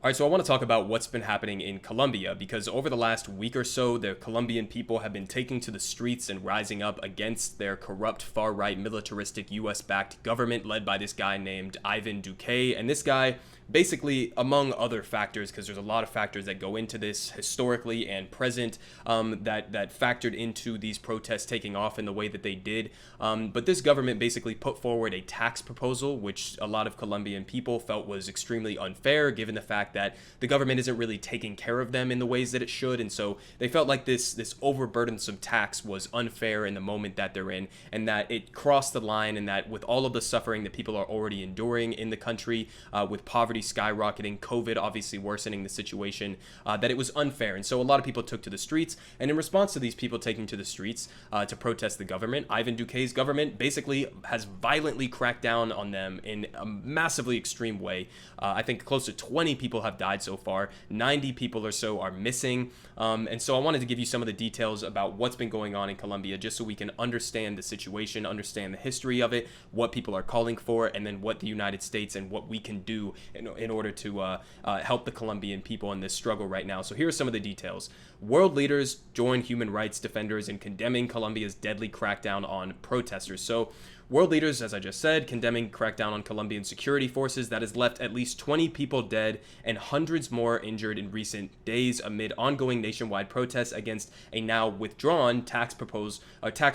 All right, so I want to talk about what's been happening in Colombia because over the last week or so, the Colombian people have been taking to the streets and rising up against their corrupt, far right, militaristic, US backed government led by this guy named Ivan Duque. And this guy, basically, among other factors, because there's a lot of factors that go into this historically and present that factored into these protests taking off in the way that they did. But this government basically put forward a tax proposal, which a lot of Colombian people felt was extremely unfair, given the fact that the government isn't really taking care of them in the ways that it should. And so they felt like this overburdensome tax was unfair in the moment that they're in, and that it crossed the line, and that with all of the suffering that people are already enduring in the country, with poverty skyrocketing, COVID obviously worsening the situation, that it was unfair. And so a lot of people took to the streets. And in response to these people taking to the streets to protest the government, Ivan Duque's government basically has violently cracked down on them in a massively extreme way. I think close to 20 people have died so far. 90 people or so are missing. And so I wanted to give you some of the details about what's been going on in Colombia, just so we can understand the situation, understand the history of it, what people are calling for, and then what the United States and what we can do in order to help the Colombian people in this struggle right now. So here are some of the details. World leaders join human rights defenders in condemning Colombia's deadly crackdown on protesters. So world leaders, as I just said, condemning crackdown on Colombian security forces that has left at least 20 people dead and hundreds more injured in recent days amid ongoing nationwide protests against a now withdrawn tax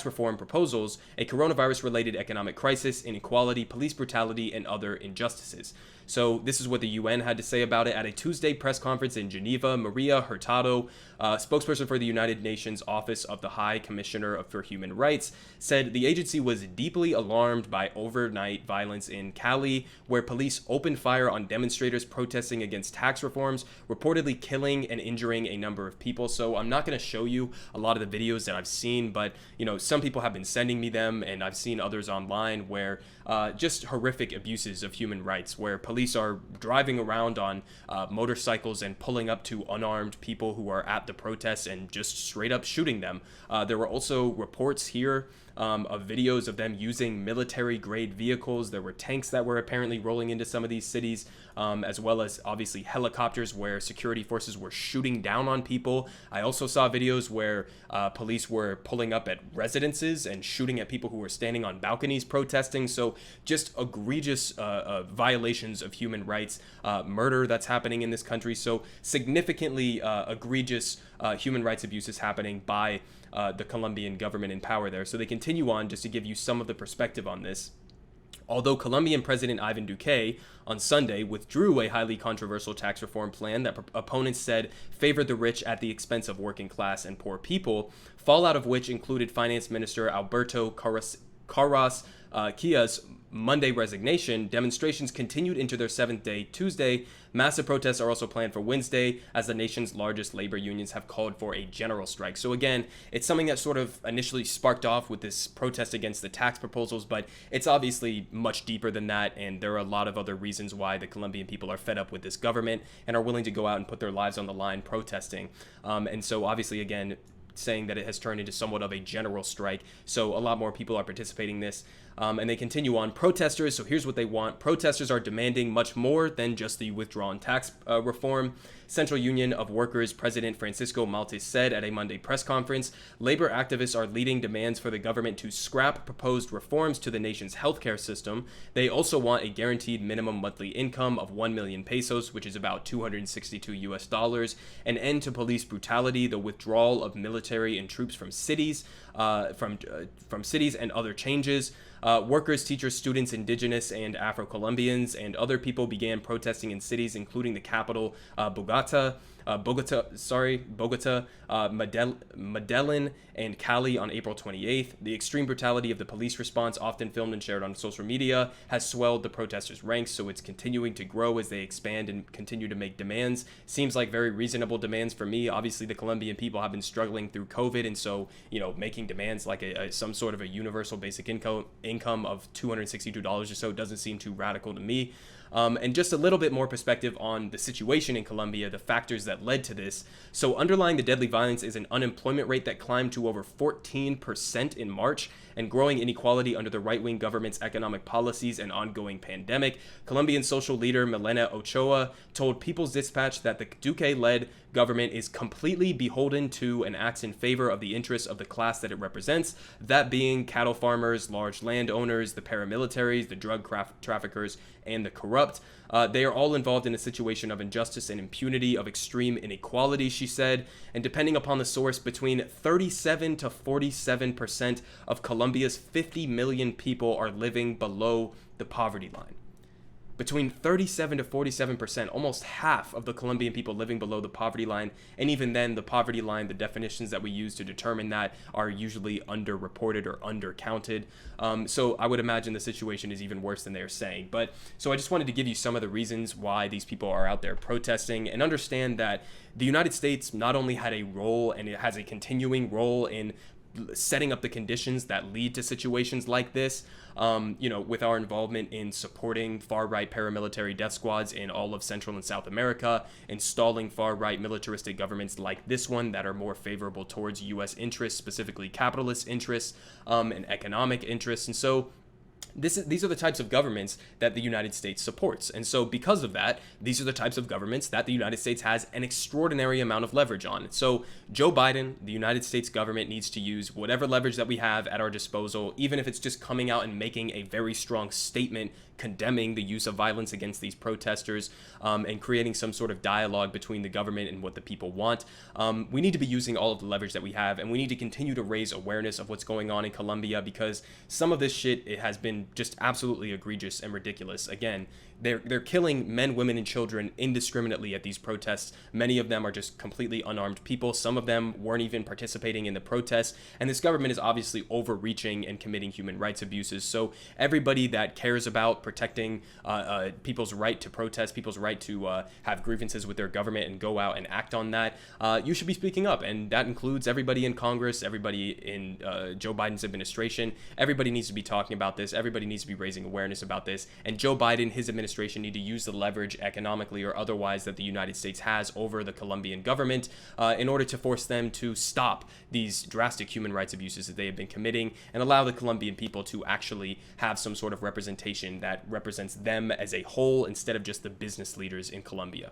reform proposals, a coronavirus-related economic crisis, inequality, police brutality, and other injustices. So this is what the UN had to say about it at a Tuesday press conference in Geneva. Maria Hurtado, spokesperson for the United Nations Office of the High Commissioner for Human Rights, said the agency was deeply alarmed by overnight violence in Cali, where police opened fire on demonstrators protesting against tax reforms, reportedly killing and injuring a number of people. So I'm not going to show you a lot of the videos that I've seen, but some people have been sending me them, and I've seen others online where just horrific abuses of human rights, where police are driving around on motorcycles and pulling up to unarmed people who are at the protests and just straight up shooting them. There were also reports here of videos of them using military-grade vehicles. There were tanks that were apparently rolling into some of these cities, as well as obviously helicopters where security forces were shooting down on people. I also saw videos where police were pulling up at residences and shooting at people who were standing on balconies protesting. So just egregious violations of human rights, murder that's happening in this country. So significantly egregious human rights abuses happening by the Colombian government in power there. So they continue on, just to give you some of the perspective on this. Although Colombian President Ivan Duque on Sunday withdrew a highly controversial tax reform plan that opponents said favored the rich at the expense of working class and poor people, fallout of which included Finance Minister Alberto Kia's Monday resignation, demonstrations continued into their seventh day Tuesday. Massive protests are also planned for Wednesday, as the nation's largest labor unions have called for a general strike. So again, it's something that sort of initially sparked off with this protest against the tax proposals, but it's obviously much deeper than that, and there are a lot of other reasons why the Colombian people are fed up with this government and are willing to go out and put their lives on the line protesting. And so obviously, again, saying that it has turned into somewhat of a general strike. So a lot more people are participating in this. And they continue on. Protesters, so here's what they want. Protesters are demanding much more than just the withdrawn tax reform. Central Union of Workers President Francisco Maltes said at a Monday press conference, labor activists are leading demands for the government to scrap proposed reforms to the nation's healthcare system. They also want a guaranteed minimum monthly income of 1 million pesos, which is about 262 US dollars, an end to police brutality, the withdrawal of military and troops from cities, from cities, and other changes. Workers, teachers, students, indigenous and Afro-Colombians, and other people began protesting in cities including the capital, Bogota, Medellin, and Cali on April 28th. The extreme brutality of the police response, often filmed and shared on social media, has swelled the protesters' ranks, so it's continuing to grow as they expand and continue to make demands. Seems like very reasonable demands for me. Obviously, the Colombian people have been struggling through COVID, and so, making demands like some sort of a universal basic income of $262 or so doesn't seem too radical to me. And just a little bit more perspective on the situation in Colombia, the factors that led to this. So underlying the deadly violence is an unemployment rate that climbed to over 14% in March, and growing inequality under the right-wing government's economic policies and ongoing pandemic. Colombian social leader Milena Ochoa told People's Dispatch that the Duque-led government is completely beholden to and acts in favor of the interests of the class that it represents, that being cattle farmers, large landowners, the paramilitaries, the drug traffickers, and the corrupt. They are all involved in a situation of injustice and impunity, of extreme inequality, she said, and depending upon the source, between 37 to 47% of Colombia's 50 million people are living below the poverty line. Between 37 to 47%, almost half of the Colombian people living below the poverty line. And even then, the poverty line, the definitions that we use to determine that are usually underreported or undercounted. So I would imagine the situation is even worse than they're saying. But so I just wanted to give you some of the reasons why these people are out there protesting, and understand that the United States not only had a role, and it has a continuing role in setting up the conditions that lead to situations like this, with our involvement in supporting far-right paramilitary death squads in all of Central and South America, installing far-right militaristic governments like this one that are more favorable towards U.S. interests, specifically capitalist interests, and economic interests. And so these are the types of governments that the United States supports. And so because of that, these are the types of governments that the United States has an extraordinary amount of leverage on. So Joe Biden, the United States government, needs to use whatever leverage that we have at our disposal, even if it's just coming out and making a very strong statement condemning the use of violence against these protesters, and creating some sort of dialogue between the government and what the people want. We need to be using all of the leverage that we have, and we need to continue to raise awareness of what's going on in Colombia, because some of this shit, it has been just absolutely egregious and ridiculous. Again, they're killing men, women, and children indiscriminately at these protests. Many of them are just completely unarmed people. Some of them weren't even participating in the protests. And this government is obviously overreaching and committing human rights abuses. So everybody that cares about protecting people's right to protest, people's right to have grievances with their government and go out and act on that, you should be speaking up. And that includes everybody in Congress, everybody in Joe Biden's administration. Everybody needs to be talking about this. Everybody needs to be raising awareness about this. And Joe Biden, his administration, need to use the leverage economically or otherwise that the United States has over the Colombian government in order to force them to stop these drastic human rights abuses that they have been committing, and allow the Colombian people to actually have some sort of representation that represents them as a whole instead of just the business leaders in Colombia.